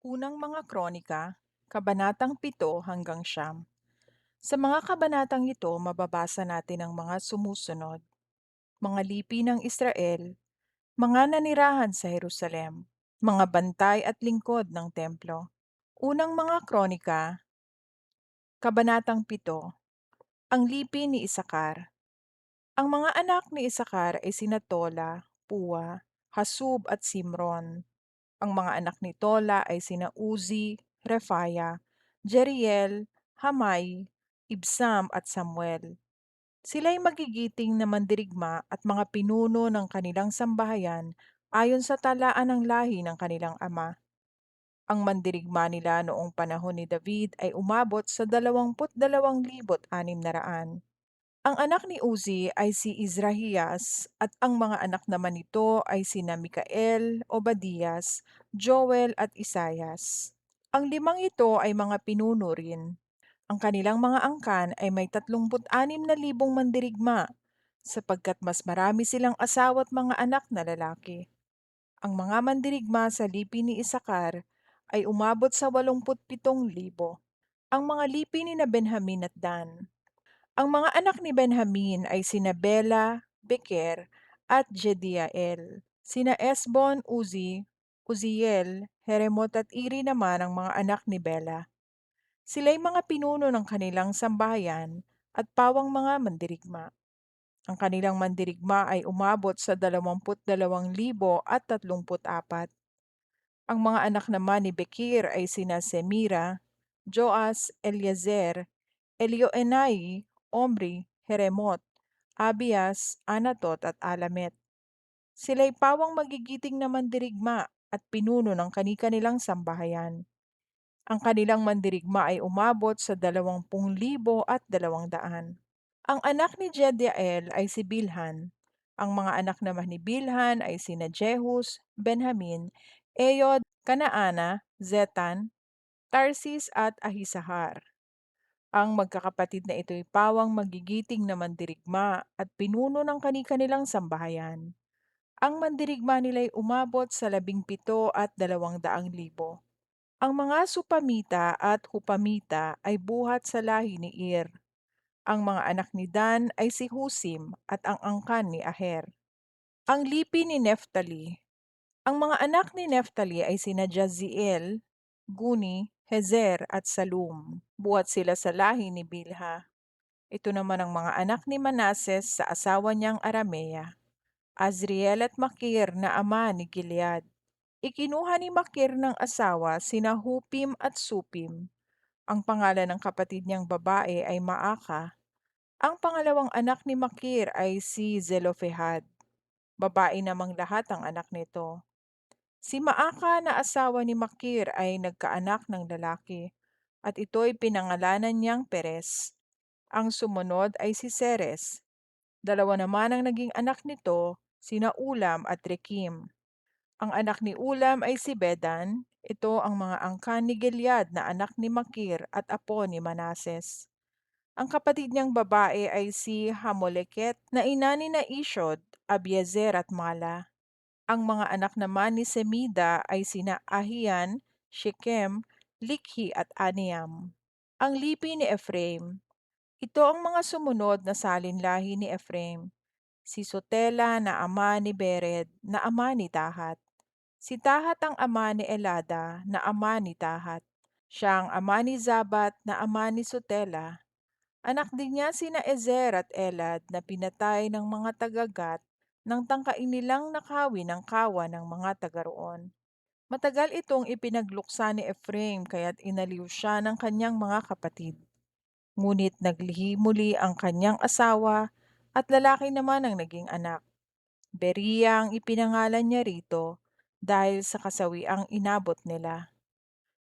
Unang mga Kronika, Kabanatang 7 hanggang 9. Sa mga kabanatang ito, mababasa natin ang mga sumusunod. Mga lipi ng Israel, mga nanirahan sa Jerusalem, mga bantay at lingkod ng templo. Unang mga Kronika, Kabanatang 7. Ang lipi ni Isakar. Ang mga anak ni Isakar ay sina Tola, Puwa, Hasub at Simron. Ang mga anak ni Tola ay sina Uzi, Refaya, Jeriel, Hamay, Ibsam at Samuel. Sila'y magigiting na mandirigma at mga pinuno ng kanilang sambahayan ayon sa talaan ng lahi ng kanilang ama. Ang mandirigma nila noong panahon ni David ay umabot sa 22,600. Ang anak ni Uzi ay si Izrahias at ang mga anak naman nito ay sina Mikael, Obadias, Joel at Isayas. Ang limang ito ay mga pinuno rin. Ang kanilang mga angkan ay may 36,000 mandirigma sapagkat mas marami silang asawa at mga anak na lalaki. Ang mga mandirigma sa lipi ni Isakar ay umabot sa 87,000. Ang mga lipi ni na Benjamin at Dan. Ang mga anak ni Benjamin ay sina Bela, Beker, at Jediael. Sina Esbon, Uzi, Uziel, Heremot at Iri naman ang mga anak ni Bela. Sila'y mga pinuno ng kanilang sambahayan at pawang mga mandirigma. Ang kanilang mandirigma ay umabot sa 22,034. Ang mga anak naman ni Bekir ay sina Semira, Joas, Eliezer, Elioenai, Omri, Heremot, Abias, Anatot at Alamet. Sila'y pawang magigiting na mandirigma at pinuno ng kani-kanilang sambahayan. Ang kanilang mandirigma ay umabot sa 20,200. Ang anak ni Jediael ay si Bilhan. Ang mga anak naman ni Bilhan ay sina Jehus, Benjamin, Eyod, Kanaana, Zetan, Tarsis at Ahisahar. Ang magkakapatid na ito'y pawang magigiting na mandirigma at pinuno ng kani-kanilang sambahayan. Ang mandirigma nila'y umabot sa 17,200. Ang mga Supamita at Hupamita ay buhat sa lahi ni Ir. Ang mga anak ni Dan ay si Husim at ang angkan ni Aher. Ang lipi ni Neftali. Ang mga anak ni Neftali ay sina Jaziel, Guni, Hezer at Salum. Buhat sila sa lahi ni Bilha. Ito naman ang mga anak ni Manases sa asawa niyang Aramea, Azriel at Makir na ama ni Gilead. Ikinuha ni Makir ng asawa sina Hupim at Supim. Ang pangalan ng kapatid niyang babae ay Maaka. Ang pangalawang anak ni Makir ay si Zelofehad. Babae namang lahat ang anak nito. Si Maaka na asawa ni Makir ay nagkaanak ng lalaki, at ito'y pinangalanan niyang Perez. Ang sumunod ay si Seres. Dalawa naman ang naging anak nito, sina Ulam at Rekim. Ang anak ni Ulam ay si Bedan. Ito ang mga angkan ni Gilead na anak ni Makir at apo ni Manases. Ang kapatid niyang babae ay si Hamoleket na ina ni na Ishod, Abiezer at Mala. Ang mga anak naman ni Semida ay sina Ahian, Shekem, Likhi at Aniam. Ang lipi ni Ephraim. Ito ang mga sumunod na salinlahi ni Ephraim. Si Sotela na ama ni Bered na ama ni Tahat. Si Tahat ang ama ni Elada na ama ni Tahat. Siya ang ama ni Zabat na ama ni Sotela. Anak din niya sina Ezer at Elad na pinatay ng mga tagagat nang tangkain nilang nakawi ng kawa ng mga taga roon. Matagal itong ipinagluksa ni Ephraim kaya't inaliw siya ng kanyang mga kapatid. Ngunit naglihi muli ang kanyang asawa at lalaki naman ang naging anak. Beria ang ipinangalan niya rito dahil sa kasawiang inabot nila.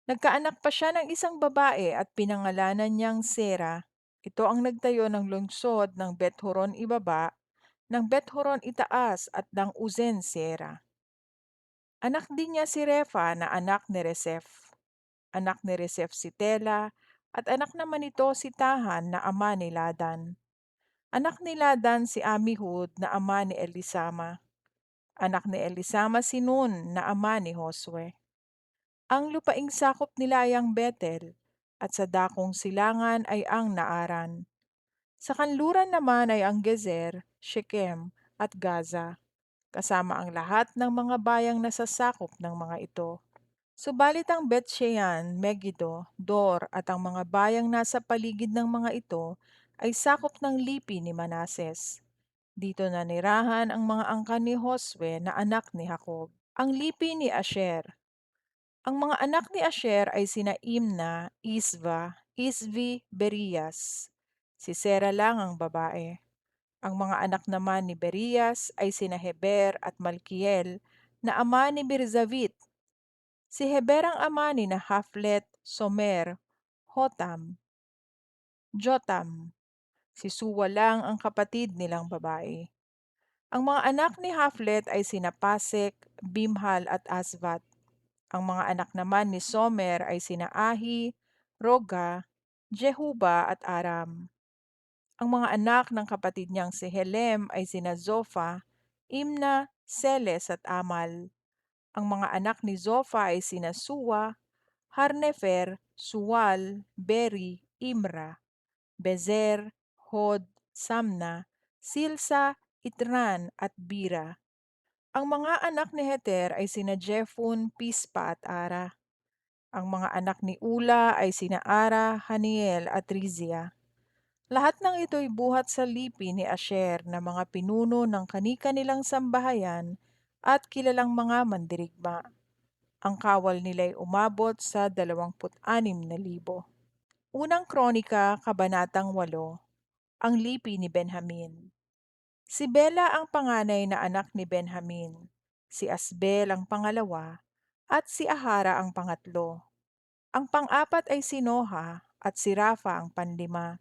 Nagkaanak pa siya ng isang babae at pinangalanan niyang Sera. Ito ang nagtayo ng lungsod ng Bet-Horon Ibaba, ng Bet-Horon Itaas at ng Uzen Sera. Anak din niya si Refa na anak ni Resef. Anak ni Resef si Tela at anak naman nito si Tahan na ama ni Ladan. Anak ni Ladan si Amihud na ama ni Elisama. Anak ni Elisama si Nun na ama ni Josue. Ang lupaing sakop nila ay ang Betel, at sa dakong silangan ay ang Naaran. Sa kanluran naman ay ang Gezer, Shechem, at Gaza, kasama ang lahat ng mga bayang nasasakop ng mga ito. Subalit ang Bethshean, Megiddo, Dor at ang mga bayang nasa paligid ng mga ito ay sakop ng lipi ni Manases. Dito nanirahan ang mga angkan ni Josue na anak ni Jacob. Ang lipi ni Asher. Ang mga anak ni Asher ay sina Imna, Isva, Isvi, Berias. Si Sera lang ang babae. Ang mga anak naman ni Berias ay sina Heber at Malkiel na ama ni Birzavit. Si Heber ang ama ni na Haflet, Somer, Hotam, Jotam. Si Suwa lang ang kapatid nilang babae. Ang mga anak ni Haflet ay sina Pasek, Bimhal at Asvat. Ang mga anak naman ni Somer ay sina Ahi, Roga, Jehuba at Aram. Ang mga anak ng kapatid niyang si Helem ay sina Zofa, Imna, Seles at Amal. Ang mga anak ni Zofa ay sina Suwa, Harnefer, Suwal, Beri, Imra, Bezer, Hod, Samna, Silsa, Itran at Bira. Ang mga anak ni Heter ay sina Jefun, Pispa at Ara. Ang mga anak ni Ula ay sina Ara, Haniel at Rizia. Lahat ng ito'y buhat sa lipi ni Asher na mga pinuno ng kani-kanilang sambahayan at kilalang mga mandirigma. Ang kawal nila'y umabot sa 26,000. Unang Kronika, Kabanatang 8. Ang lipi ni Benjamin. Si Bela ang panganay na anak ni Benjamin, si Asbel ang pangalawa, at si Ahara ang pangatlo. Ang pang-apat ay si Noha at si Rafa ang panlima.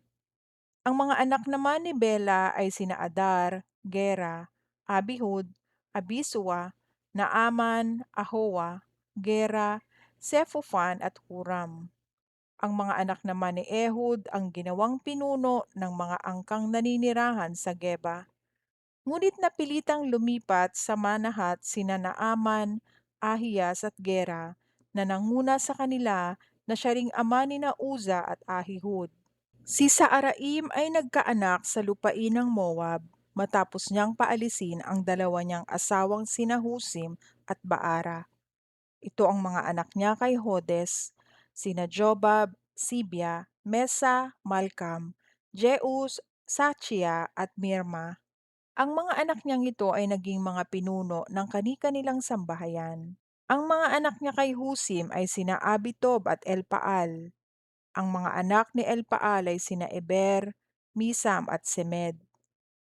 Ang mga anak naman ni Bela ay sina Adar, Gera, Abihud, Abisua, Naaman, Ahowa, Gera, Sephufan at Huram. Ang mga anak naman ni Ehud ang ginawang pinuno ng mga angkang naninirahan sa Geba. Ngunit napilitang lumipat sa Manahat sina Naaman, Ahiyas at Gera na nanguna sa kanila na siya ring ama ni na Uza at Ahihud. Si Saaraim ay nagkaanak sa lupain ng Moab matapos niyang paalisin ang dalawa niyang asawang sina Husim at Baara. Ito ang mga anak niya kay Hodes, sina Jobab, Sibia, Mesa, Malkam, Jeus, Sachia at Mirma. Ang mga anak niyang ito ay naging mga pinuno ng kani-kanilang sambahayan. Ang mga anak niya kay Husim ay sina Abitob at Elpaal. Ang mga anak ni Elpaal ay sina Eber, Misam at Semed.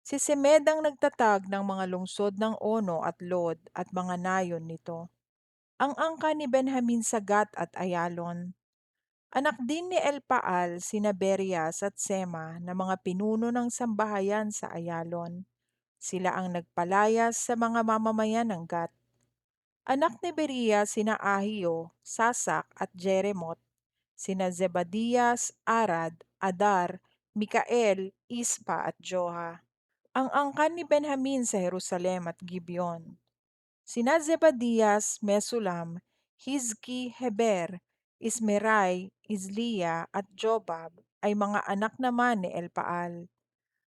Si Semed ang nagtatag ng mga lungsod ng Ono at Lod at mga nayon nito. Ang angka ni Benjamin sa Gat at Ayalon. Anak din ni Elpaal sina Berias at Sema na mga pinuno ng sambahayan sa Ayalon. Sila ang nagpalayas sa mga mamamayan ng Gat. Anak ni Berias sina Ahio, Sasak at Jeremot, sina Zebadias, Arad, Adar, Mikael, Ispa at Joha. Ang angkan ni Benjamin sa Jerusalem at Gibeon. Sina Zebadias, Mesulam, Hizki, Heber, Ismerai, Izliya at Jobab ay mga anak naman ni Elpaal.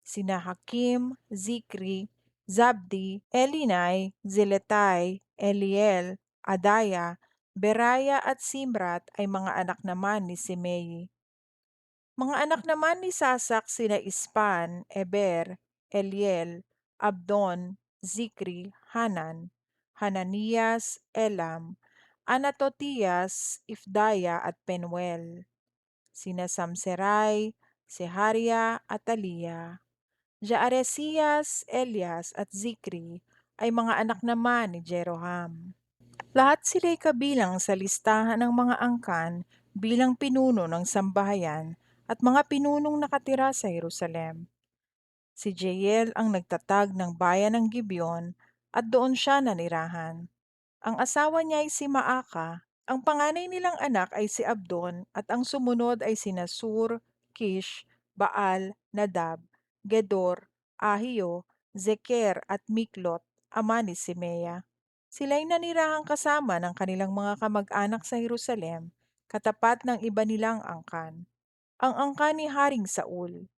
Sina Hakim, Zikri, Zabdi, Elinai, Ziletai, Eliel, Adaya, Beraya at Simrat ay mga anak naman ni Simei. Mga anak naman ni Sasak sina Ispan, Eber, Eliel, Abdon, Zikri, Hanan, Hananias, Elam, Anatotias, Ifdaya at Penuel. Sina Samserai, Seharia at Talia. Jaaresias, Elias at Zikri ay mga anak naman ni Jeroham. Lahat sila'y kabilang sa listahan ng mga angkan bilang pinuno ng sambahayan at mga pinunong nakatira sa Jerusalem. Si Jeiel ang nagtatag ng bayan ng Gibeon at doon siya nanirahan. Ang asawa niya ay si Maaka. Ang panganay nilang anak ay si Abdon at ang sumunod ay sina Sur, Kish, Baal, Nadab, Gedor, Ahio, Zeker at Miklot, ama ni Simea. Sila'y nanirahang kasama ng kanilang mga kamag-anak sa Jerusalem, katapat ng iba nilang angkan. Ang angkan ni Haring Saul.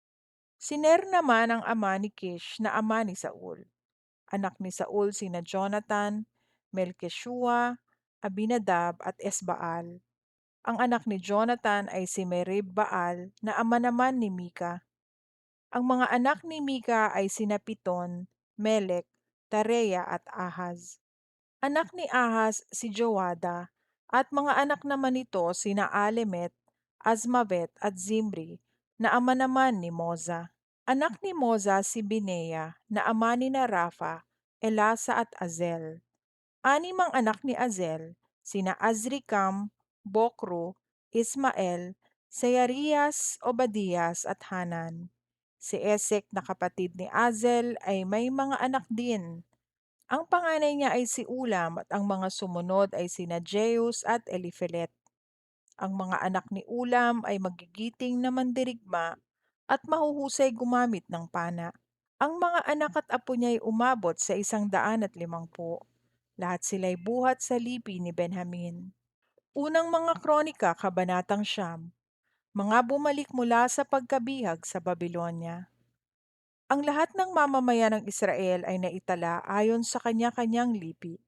Si Ner naman ang ama ni Kish na ama ni Saul. Anak ni Saul sina Jonathan, Melchishua, Abinadab at Esbaal. Ang anak ni Jonathan ay si Merib-Baal na ama naman ni Mika. Ang mga anak ni Mika ay sina Piton, Melek, Tarea at Ahaz. Anak ni Ahaz si Joada, at mga anak naman nito sina Alemet, Azmavet at Zimri, na ama naman ni Moza. Anak ni Moza si Binea, na ama ni na Rafa, Elasa at Azel. Anim ang anak ni Azel, sina Azrikam, Bokru, Ismael, Seyarias, Obadias at Hanan. Si Esek na kapatid ni Azel ay may mga anak din. Ang panganay niya ay si Ulam at ang mga sumunod ay sina Jeus at Eliphelet. Ang mga anak ni Ulam ay magigiting na mandirigma at mahuhusay gumamit ng pana. Ang mga anak at apo niya ay umabot sa 150. Lahat sila'y buhat sa lipi ni Benjamin. Unang mga kronika, kabanatang 9. Mga bumalik mula sa pagkabihag sa Babylonia. Ang lahat ng mamamayan ng Israel ay naitala ayon sa kanya-kanyang lipi.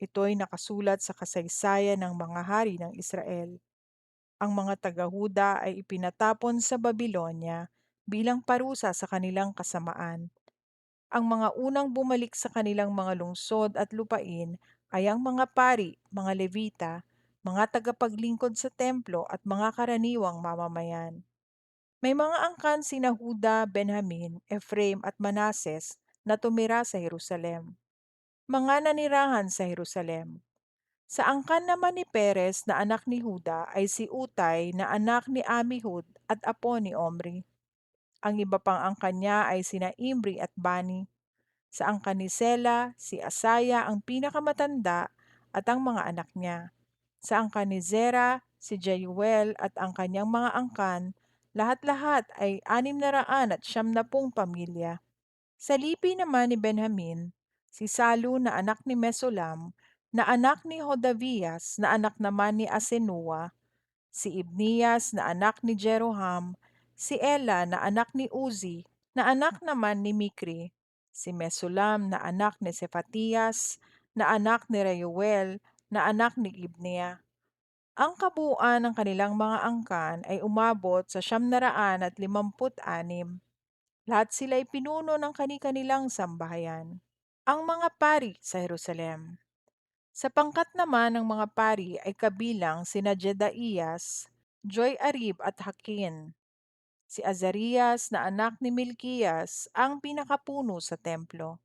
Ito'y nakasulat sa kasaysayan ng mga hari ng Israel. Ang mga taga-Huda ay ipinatapon sa Babylonia bilang parusa sa kanilang kasamaan. Ang mga unang bumalik sa kanilang mga lungsod at lupain ay ang mga pari, mga Levita, mga tagapaglingkod sa templo at mga karaniwang mamamayan. May mga angkan sina Huda, Benjamin, Ephraim at Manases na tumira sa Jerusalem. Mga nanirahan sa Jerusalem. Sa angkan naman ni Perez na anak ni Huda ay si Utay na anak ni Amihud at apo ni Omri. Ang iba pang angkan niya ay sina Imri at Bani. Sa angkan ni Sela, si Asaya ang pinakamatanda at ang mga anak niya. Sa angkan ni Zera, si Jeuel at ang kanyang mga angkan, lahat-lahat ay 670 pamilya. Sa lipi naman ni Benjamin, si Salu na anak ni Mesulam, na anak ni Hodavias, na anak naman ni Asenua, si Ibnias na anak ni Jeroham, si Ela na anak ni Uzi, na anak naman ni Mikri, si Mesulam na anak ni Sefatias, na anak ni Reuel, na anak ni Ibnea. Ang kabuuan ng kanilang mga angkan ay umabot sa 956. Lahat sila'y pinuno ng kani-kanilang sambahayan. Ang mga pari sa Jerusalem. Sa pangkat naman ng mga pari ay kabilang sina Jedaiyas, Joy-arib at Hakin. Si Azarias na anak ni Milkiyas ang pinakapuno sa templo.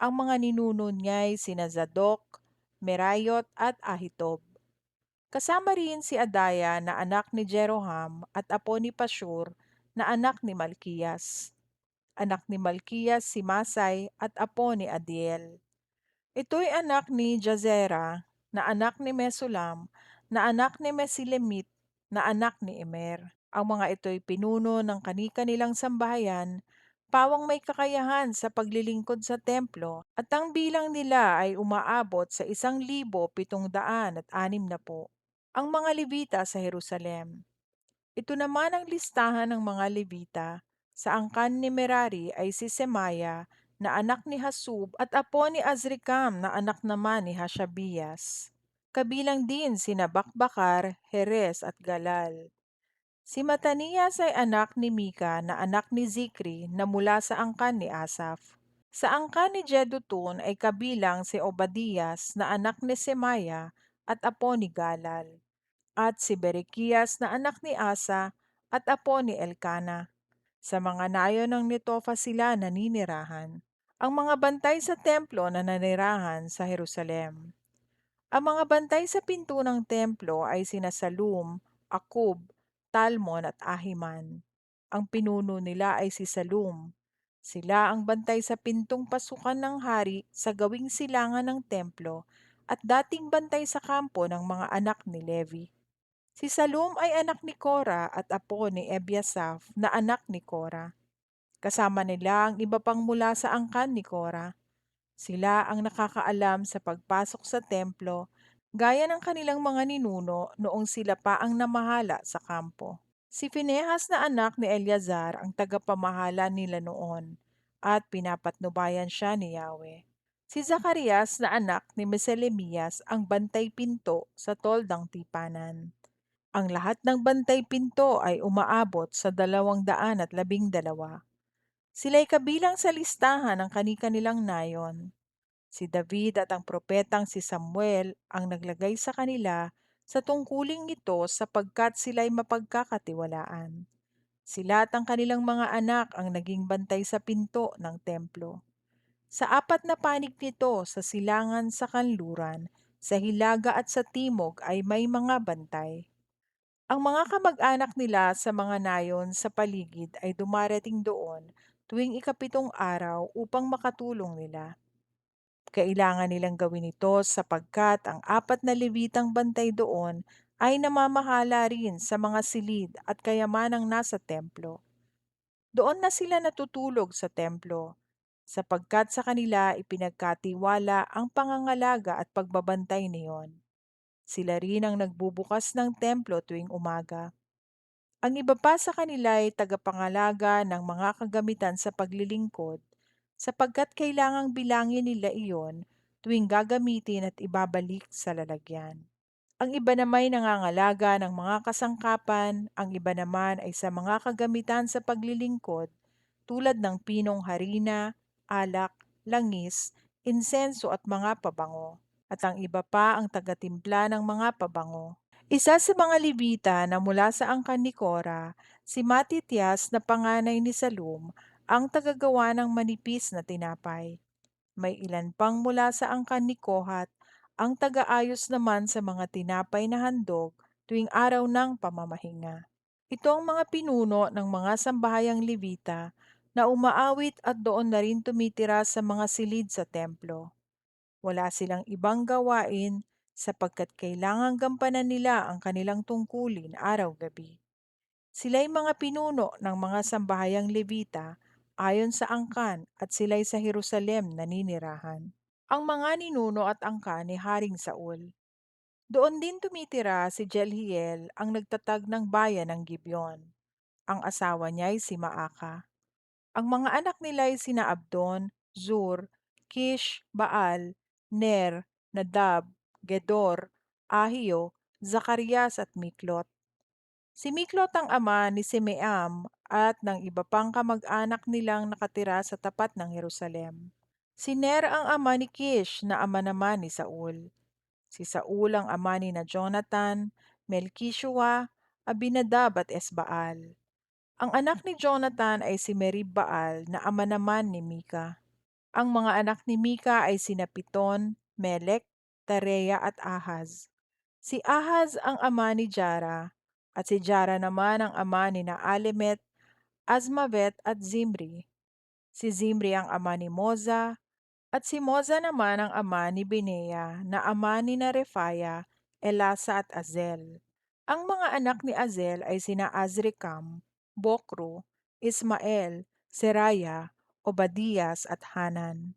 Ang mga ninuno niya'y sina Zadok, Merayot at Ahitob. Kasama rin si Adaya na anak ni Jeroham at apo ni Pashur na anak ni Malkiyas. Anak ni Malkiyas si Masay at apo ni Adiel. Ito'y anak ni Jazera na anak ni Mesulam na anak ni Mesilemit na anak ni Emer. Ang mga ito'y pinuno ng kani-kanilang sambahayan, pawang may kakayahan sa paglilingkod sa templo, at ang bilang nila ay umaabot sa 1,760. Ang mga Levita sa Jerusalem. Ito naman ang listahan ng mga Levita. Sa angkan ni Merari ay si Semaya na anak ni Hasub at apo ni Azrikam na anak naman ni Hashabias. Kabilang din sina Bakbakar, Heres at Galal. Si Matanias ay anak ni Mika na anak ni Zikri na mula sa angkan ni Asaf. Sa angkan ni Jedutun ay kabilang si Obadias na anak ni Semaya at apo ni Galal, at si Berekias na anak ni Asa at apo ni Elkana. Sa mga nayon ng Netofa sila naninirahan. Ang mga bantay sa templo na nanirahan sa Jerusalem. Ang mga bantay sa pinto ng templo ay sina Salum, Akub, Talmon at Ahiman. Ang pinuno nila ay si Salum. Sila ang bantay sa pintong pasukan ng hari sa gawing silangan ng templo at dating bantay sa kampo ng mga anak ni Levi. Si Salum ay anak ni Kora at apo ni Ebiasaph na anak ni Kora. Kasama nila ang iba pang mula sa angkan ni Kora. Sila ang nakakaalam sa pagpasok sa templo, gaya ng kanilang mga ninuno noong sila pa ang namahala sa kampo. Si Phinehas na anak ni Eleazar ang tagapamahala nila noon at pinapatnubayan siya ni Yahweh. Si Zacarias na anak ni Meselemias ang bantay pinto sa toldang tipanan. Ang lahat ng bantay pinto ay umaabot sa 212. Sila'y kabilang sa listahan ng kani-kanilang nayon. Si David at ang propetang si Samuel ang naglagay sa kanila sa tungkuling ito sapagkat sila'y mapagkakatiwalaan. Sila at ang kanilang mga anak ang naging bantay sa pinto ng templo. Sa apat na panig nito sa silangan sa kanluran, sa hilaga at sa timog ay may mga bantay. Ang mga kamag-anak nila sa mga nayon sa paligid ay dumarating doon tuwing ikapitong araw upang makatulong nila. Kailangan nilang gawin ito sapagkat ang apat na levitang bantay doon ay namamahala rin sa mga silid at kayamanang nasa templo. Doon na sila natutulog sa templo, sapagkat sa kanila ipinagkatiwala ang pangangalaga at pagbabantay niyon. Sila rin ang nagbubukas ng templo tuwing umaga. Ang iba pa sa kanila ay tagapangalaga ng mga kagamitan sa paglilingkod, sapagkat kailangang bilangin nila iyon tuwing gagamitin at ibabalik sa lalagyan. Ang iba naman ay nangangalaga ng mga kasangkapan, ang iba naman ay sa mga kagamitan sa paglilingkod tulad ng pinong harina, alak, langis, insenso at mga pabango. At ang iba pa ang tagatimpla ng mga pabango. Isa sa mga Levita na mula sa angkan ni Kora, si Matitias na panganay ni Salum, ang tagagawa ng manipis na tinapay. May ilan pang mula sa angkan ni Kohat, ang tagaayos naman sa mga tinapay na handog tuwing araw ng pamamahinga. Ito ang mga pinuno ng mga sambahayang Levita na umaawit at doon na rin tumitira sa mga silid sa templo. Wala silang ibang gawain sapagkat kailangang gampanan nila ang kanilang tungkulin araw-gabi. Sila'y mga pinuno ng mga sambahayang Levita ayon sa angkan at sila'y sa Jerusalem naninirahan. Ang mga ninuno at angkan ni Haring Saul. Doon din tumitira si Jelhiel ang nagtatag ng bayan ng Gibeon. Ang asawa niya ay si Maaka. Ang mga anak nila ay sina Abdon, Zur, Kish, Baal, Ner, Nadab, Gedor, Ahio, Zacarias at Miklot. Si Miklot ang ama ni Simeam at ng iba pang kamag-anak nilang nakatira sa tapat ng Jerusalem. Si Ner ang ama ni Kish na ama naman ni Saul. Si Saul ang ama ni na Jonathan, Melchishua, Abinadab at Esbaal. Ang anak ni Jonathan ay si Merib-Baal na ama naman ni Mika. Ang mga anak ni Mika ay sina Piton, Melek, Tarea at Ahaz. Si Ahaz ang ama ni Jara, at si Jara naman ang ama ni na Alemet, Azmavet at Zimri. Si Zimri ang ama ni Moza, at si Moza naman ang ama ni Binea na ama ni na Refaya, Elasa at Azel. Ang mga anak ni Azel ay sina Azrikam, Bokro, Ismael, Seraya, Obadias at Hanan.